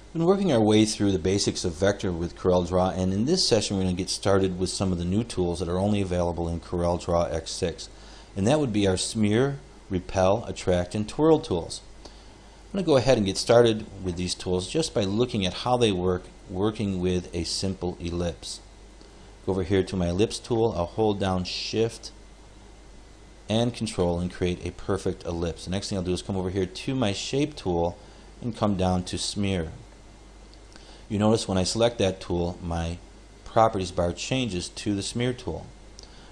We've been working our way through the basics of vector with CorelDRAW, and in this session we're going to get started with some of the new tools that are only available in CorelDRAW X6. And that would be our smear, repel, attract, and twirl tools. I'm going to go ahead and get started with these tools just by looking at how they work working with a simple ellipse. Go over here to my ellipse tool, I'll hold down Shift and Control and create a perfect ellipse. The next thing I'll do is come over here to my shape tool and come down to smear. You notice when I select that tool, my properties bar changes to the smear tool.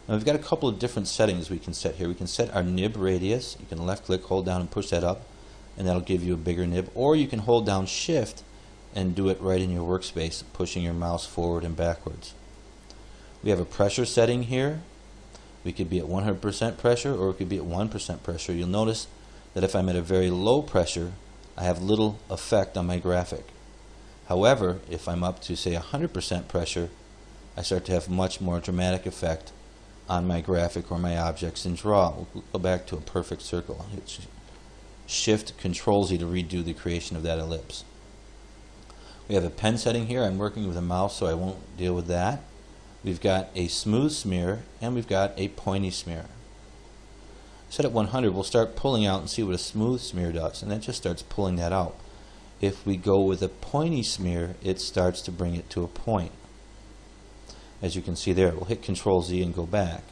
Now we've got a couple of different settings we can set here. We can set our nib radius. You can left click, hold down and push that up, and that'll give you a bigger nib. Or you can hold down Shift and do it right in your workspace, pushing your mouse forward and backwards. We have a pressure setting here. We could be at 100% pressure or it could be at 1% pressure. You'll notice that if I'm at a very low pressure, I have little effect on my graphic. However, if I'm up to say 100% pressure, I start to have much more dramatic effect on my graphic or my objects in Draw. We'll go back to a perfect circle. Hit Shift Control Z to redo the creation of that ellipse. We have a pen setting here. I'm working with a mouse, so I won't deal with that. We've got a smooth smear and we've got a pointy smear. Set at 100, we'll start pulling out and see what a smooth smear does, and that just starts pulling that out. If we go with a pointy smear, it starts to bring it to a point. As you can see there, we'll hit Control Z and go back.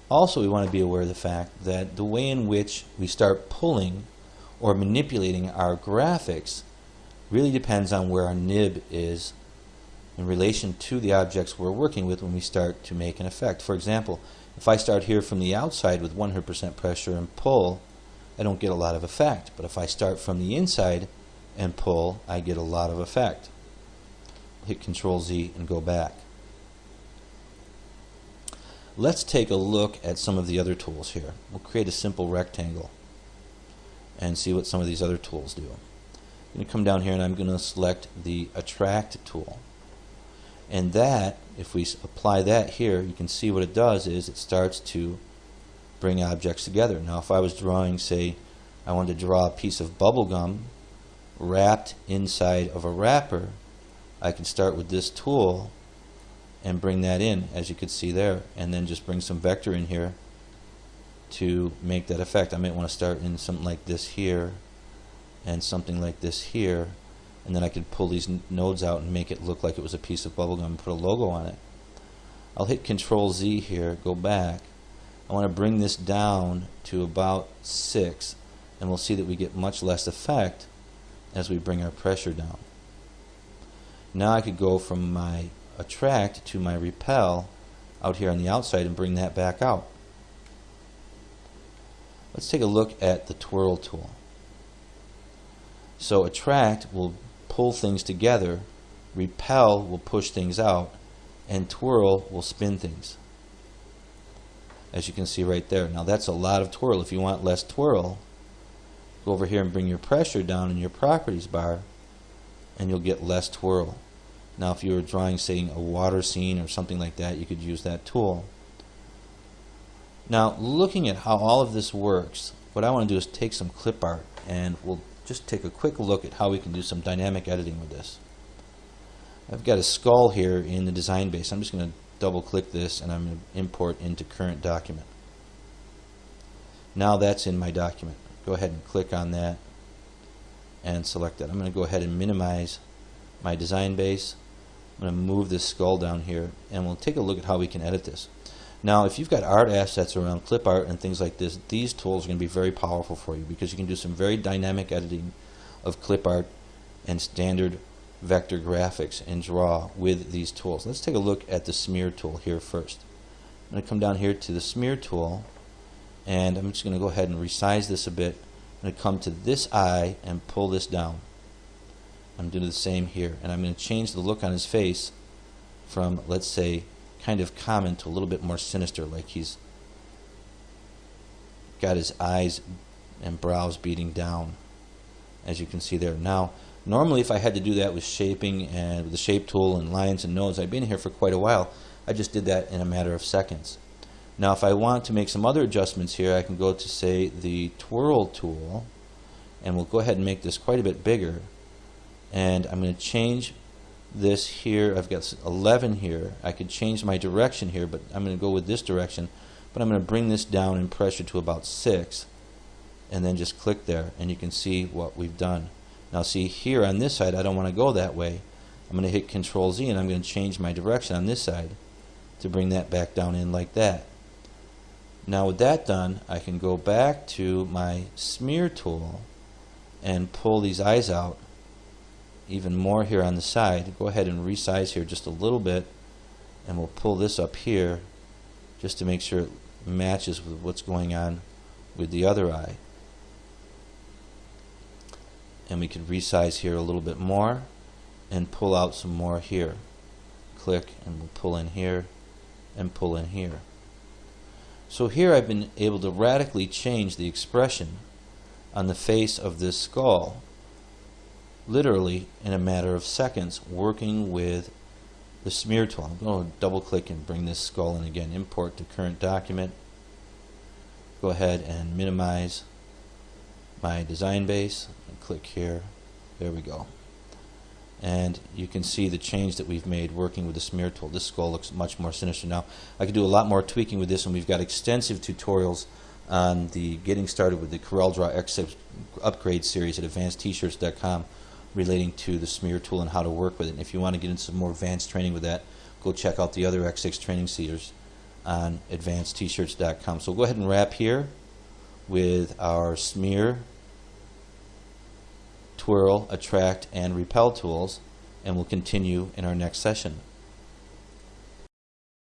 Also, we want to be aware of the fact that the way in which we start pulling or manipulating our graphics really depends on where our nib is in relation to the objects we're working with when we start to make an effect. For example, if I start here from the outside with 100% pressure and pull, I don't get a lot of effect. But if I start from the inside and pull, I get a lot of effect. Hit Control Z and go back. Let's take a look at some of the other tools here. We'll create a simple rectangle and see what some of these other tools do. I'm going to come down here and I'm going to select the Attract tool. And that, if we apply that here, you can see what it does is it starts to bring objects together. Now if I was drawing, say, I wanted to draw a piece of bubble gum wrapped inside of a wrapper, I can start with this tool and bring that in, as you could see there, and then just bring some vector in here to make that effect. I might want to start in something like this here and something like this here, and then I could pull these nodes out and make it look like it was a piece of bubble gum and put a logo on it. I'll hit Control Z here, go back. I want to bring this down to about 6, and we'll see that we get much less effect as we bring our pressure down. Now I could go from my attract to my repel out here on the outside and bring that back out. Let's take a look at the twirl tool. So attract will pull things together, repel will push things out, and twirl will spin things. As you can see right there. Now that's a lot of twirl. If you want less twirl, go over here and bring your pressure down in your properties bar and you'll get less twirl. Now if you were drawing, say, a water scene or something like that, you could use that tool. Now looking at how all of this works, what I want to do is take some clip art and we'll just take a quick look at how we can do some dynamic editing with this. I've got a skull here in the design base. I'm just going to double click this and I'm going to import into current document. Now that's in my document. Go ahead and click on that and select that. I'm going to go ahead and minimize my design base. I'm going to move this skull down here and we'll take a look at how we can edit this. Now if you've got art assets around clip art and things like this, these tools are going to be very powerful for you because you can do some very dynamic editing of clip art and standard vector graphics in Draw with these tools. Let's take a look at the smear tool here first. I'm going to come down here to the smear tool and I'm just going to go ahead and resize this a bit. I'm going to come to this eye and pull this down. I'm doing the same here, and I'm going to change the look on his face from, let's say, kind of common to a little bit more sinister, like he's got his eyes and brows beating down, as you can see there. Now normally if I had to do that with shaping and with the shape tool and lines and nodes, I've been here for quite a while. I just did that in a matter of seconds. Now if I want to make some other adjustments here, I can go to, say, the Twirl tool, and we'll go ahead and make this quite a bit bigger. and I'm going to change this here. I've got 11 here. I could change my direction here, but I'm going to go with this direction, but I'm going to bring this down in pressure to about 6, and then just click there, and you can see what we've done. Now see here on this side, I don't want to go that way. I'm going to hit Control Z, and I'm going to change my direction on this side to bring that back down in like that. Now with that done, I can go back to my smear tool and pull these eyes out even more here on the side. Go ahead and resize here just a little bit, and we'll pull this up here just to make sure it matches with what's going on with the other eye. And we can resize here a little bit more and pull out some more here. Click, and we'll pull in here and pull in here. So here I've been able to radically change the expression on the face of this skull, literally in a matter of seconds, working with the smear tool. I'm going to double click and bring this skull in again. Import to current document. Go ahead and minimize my design base and click here. There we go. And you can see the change that we've made working with the smear tool. This skull looks much more sinister now. I could do a lot more tweaking with this, and we've got extensive tutorials on the getting started with the CorelDRAW X6 upgrade series at advancedtshirts.com relating to the smear tool and how to work with it. And if you want to get into some more advanced training with that, go check out the other X6 training series on advancedtshirts.com. So we'll go ahead and wrap here with our smear, twirl, attract, and repel tools, and we'll continue in our next session.